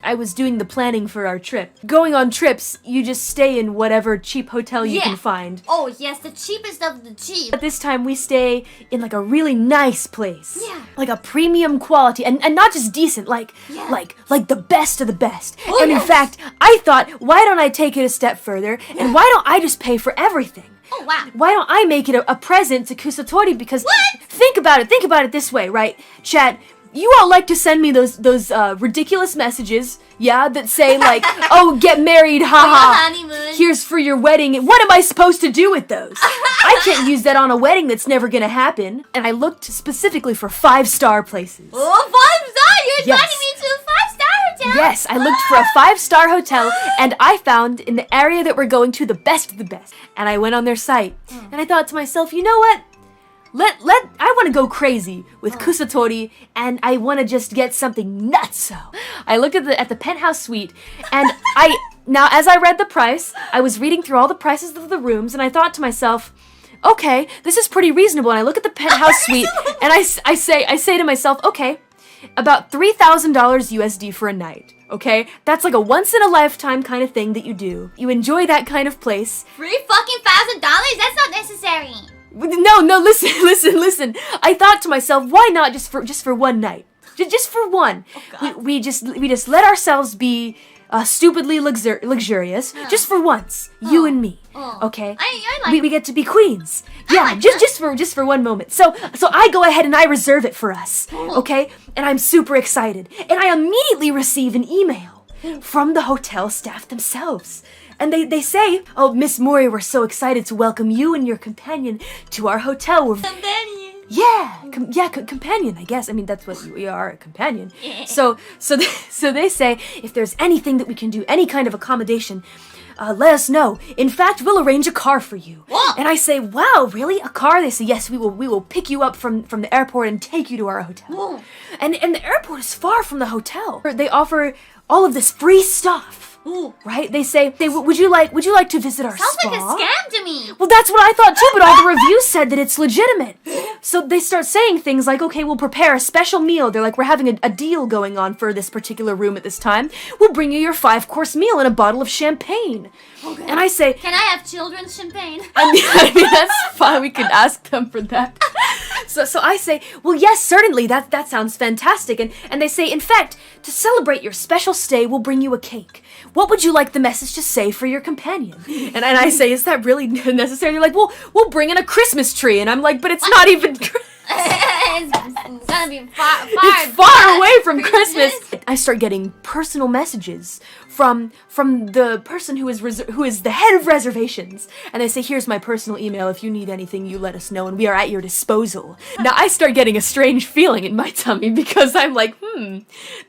I was doing the planning for our trip. Going on trips, you just stay in whatever cheap hotel you can find. Oh, yes, the cheapest of the cheap. But this time we stay in like a really nice place. Yeah. Like a premium quality and not just decent, like the best of the best. Oh, and in fact, I thought, why don't I take it a step further and why don't I just pay for everything? Oh, wow. Why don't I make it a present to Kusatori? Because think about it this way, right? Chat, you all like to send me those ridiculous messages, yeah, that say like, oh, get married, haha. Honeymoon. Here's for your wedding. What am I supposed to do with those? I can't use that on a wedding that's never gonna happen. And I looked specifically for 5-star places. Oh, 5-star? You're inviting me to a 5-star hotel? Yes, I looked for a 5-star hotel, and I found in the area that we're going to the best of the best. And I went on their site, and I thought to myself, you know what? I want to go crazy with Kusatori, and I want to just get something nutso. I looked at the penthouse suite, and now as I read the price, I was reading through all the prices of the rooms, and I thought to myself, okay, this is pretty reasonable. And I look at the penthouse suite, and I say to myself, okay, about $3,000 USD for a night. Okay, that's like a once-in-a-lifetime kind of thing that you do. You enjoy that kind of place. $3,000? That's not necessary. No, listen. I thought to myself, why not just for one night? Just for one. Oh, we just let ourselves be stupidly luxurious just for once, you and me. Okay? I like we get to be queens. Yeah, just for one moment. So I go ahead and I reserve it for us. Okay? And I'm super excited. And I immediately receive an email from the hotel staff themselves. And they say, oh, Miss Mori, we're so excited to welcome you and your companion to our hotel. Companion. Yeah, companion, I guess. I mean, that's what we are, a companion. So they say, if there's anything that we can do, any kind of accommodation, let us know. In fact, we'll arrange a car for you. Whoa. And I say, wow, really? A car? They say, yes, we will pick you up from the airport and take you to our hotel. Whoa. And the airport is far from the hotel. They offer all of this free stuff. Ooh. Right? They say, would you like to visit our Sounds spa? like a scam to me. Well, that's what I thought too, but all the reviews said that it's legitimate. So they start saying things like, okay, we'll prepare a special meal. They're like, we're having a deal going on for this particular room at this time. We'll bring you your 5-course meal and a bottle of champagne. Okay. And I say, can I have children's champagne? I mean, that's fine. We can ask them for that. So I say, well, yes, certainly. That sounds fantastic. And they say, in fact, to celebrate your special stay, we'll bring you a cake. What would you like the message to say for your companion? And I say, is that really necessary? They're like, well, we'll bring in a Christmas tree. And I'm like, but it's not even... It's gonna be far away from Christmas. I start getting personal messages from the person who is the head of reservations, and they say, here's my personal email. If you need anything, you let us know, and we are at your disposal. Now I start getting a strange feeling in my tummy because I'm like,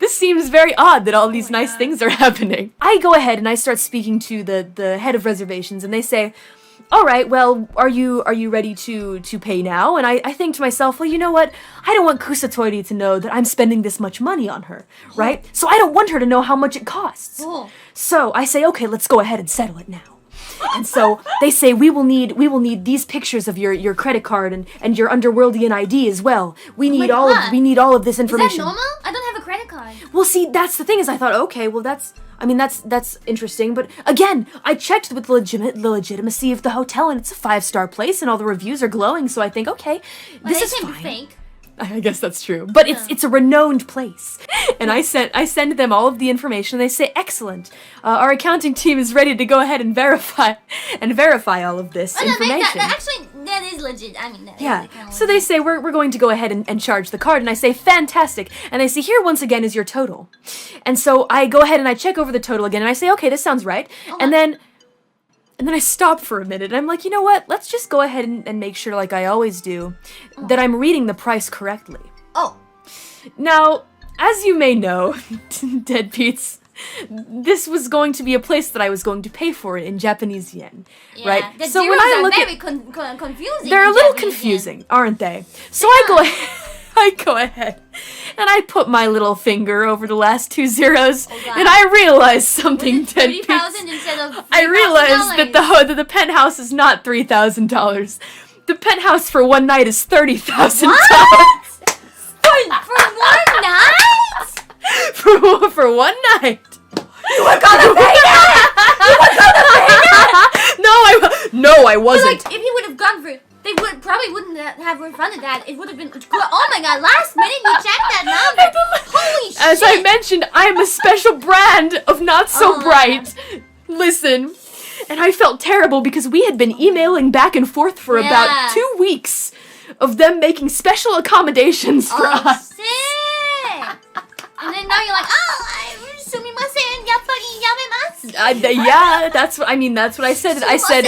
this seems very odd that all these nice things are happening. I go ahead and I start speaking to the head of reservations, and they say, all right, well, are you ready to pay now? And I think to myself, well, you know what? I don't want Kusatori to know that I'm spending this much money on her, right? So I don't want her to know how much it costs. So I say, okay, let's go ahead and settle it now. And so they say, we will need these pictures of your credit card and your Underworldian ID as well. We need all of this information. Is that normal? I don't have a credit card. Well, see, that's the thing is I thought, okay, well, that's interesting, but again, I checked with the legitimacy of the hotel, and it's a 5-star place, and all the reviews are glowing, so I think, okay, this is fine. Fake. I guess that's true, but it's a renowned place, and I send them all of the information. They say, excellent. Our accounting team is ready to go ahead and verify all of this information. That is legit. I mean, So they say we're going to go ahead and charge the card, and I say fantastic, and they say here once again is your total, and so I go ahead and I check over the total again, and I say okay, this sounds right, and then I stop for a minute, and I'm like, you know what? Let's just go ahead and make sure, like I always do, that I'm reading the price correctly. Oh. Now, as you may know, Dead Pete's, this was going to be a place that I was going to pay for in Japanese yen, right? The so zeros when I are look very at, confusing. they're a little confusing, aren't they? So I go ahead and I put my little finger over the last 2 zeros, and I realized something. 30,000 instead of $3,000. I realized that the penthouse is not $3,000. The penthouse for one night is $30,000. For one night? for one night. You were gonna pay that! No, I wasn't. Like, if he would have gone for, they probably wouldn't have refunded that. It would have been, oh my god, last minute you checked that number. Holy shit. As I mentioned, I am a special brand of not so bright. Listen, and I felt terrible because we had been emailing back and forth for about 2 weeks of them making special accommodations for us. Sick. And then now you're like, yeah, that's what I said. I said,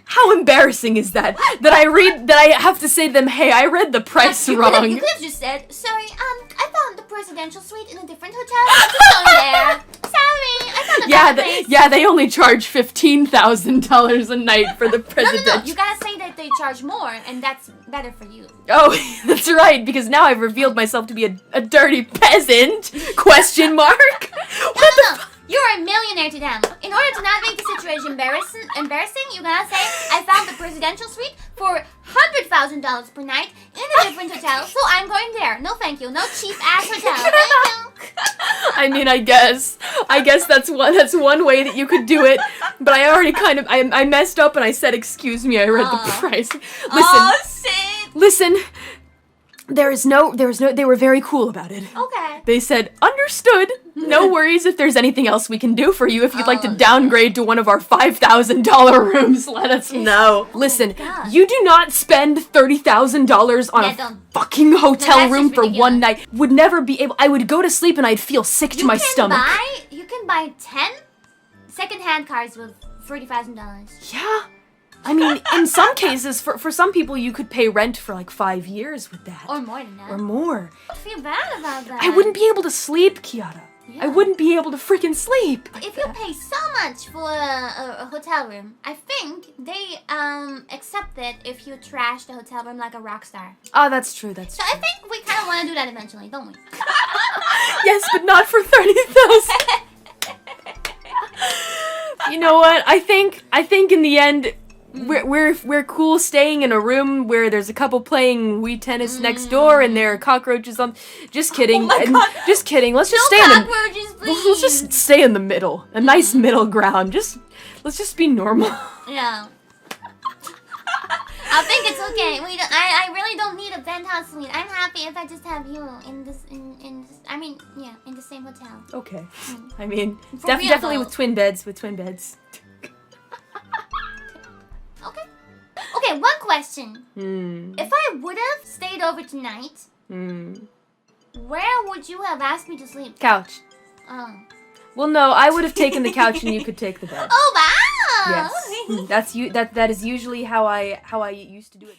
how embarrassing is that? That I have to say to them, hey, I read the price wrong. You could have just said, sorry, I found the presidential suite in a different hotel. I'm just going there. Sorry, I found a better place. Yeah, they only charge $15,000 a night for the presidential. No, you gotta say that they charge more, and that's better for you. Oh, that's right, because now I've revealed myself to be a dirty peasant? Question mark? No. You're a millionaire to them. In order to not make the situation embarrassing, you gotta say, I found the presidential suite for $100,000 per night in a different hotel, so I'm going there. No thank you. No cheap ass hotel. Thank you. I mean, I guess that's one way that you could do it, but I already I messed up and I said, excuse me, I read the price. Listen, there was no, they were very cool about it. Okay. They said, understood, no worries if there's anything else we can do for you. If you'd like to downgrade to one of our $5,000 rooms, let us know. Listen, you do not spend $30,000 on a fucking hotel room for one night. Would never be able, I would go to sleep and I'd feel sick to my stomach. You can buy 10 second-hand cars with $30,000. Yeah. I mean, in some cases, for some people, you could pay rent for like 5 years with that. Or more than that. Or more. I feel bad about that. I wouldn't be able to sleep, Kiara. Yeah. I wouldn't be able to freaking sleep. If you pay so much for a hotel room, I think they accept it if you trash the hotel room like a rock star. Oh, that's true, So I think we kind of want to do that eventually, don't we? Yes, but not for 30,000. You know what? I think in the end, we're cool staying in a room where there's a couple playing Wii tennis next door and there are cockroaches on. Just kidding. Just kidding. Let's just let's just stay in the middle. A nice middle ground. Let's just be normal. Yeah. I think it's okay. I really don't need a penthouse suite. I'm happy if I just have you in the same hotel. Okay. I mean, For definitely real, with twin beds. Okay, one question. If I would have stayed over tonight, where would you have asked me to sleep? Couch. Oh. Well, no, I would have taken the couch and you could take the bed. Oh wow! Yes. That is usually how I used to do it.